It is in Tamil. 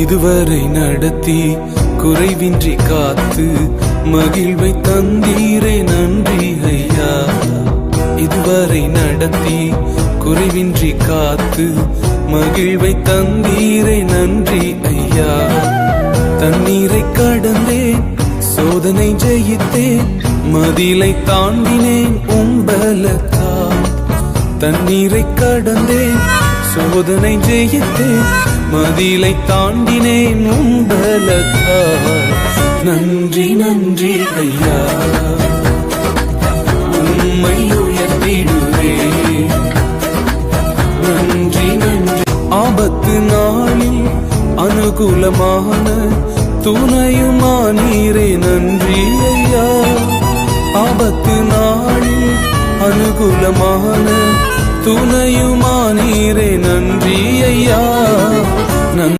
இதுவரை நடத்தி குறைவின்றி காத்து மகிழ்வை தந்தீரே நன்றி ஐயா. இதுவரை நடத்தி குறைவின்றி காத்து மகிழ்வை தந்தீரே நன்றி ஐயா. தண்ணீரை கடந்தேன், சோதனை ஜெயித்தேன், மதிலை தாண்டினேன் உம்பலத்தால். தண்ணீரை கடந்தேன், சோதனை ஜெயித்தேன், மதிலை தாண்டினேன் உம்பலத்தால். நன்றி நன்றி ஐயா, உம்மை உயர்த்திடுவேன். நன்றி நன்றி. ஆபத்து நாளில் அனுகூலமான துணையுமானீரே நன்றி ஐயா. ஆபத்து நாளில் அனுகூலமான துணையுமானீரே நன்றி ஐயா.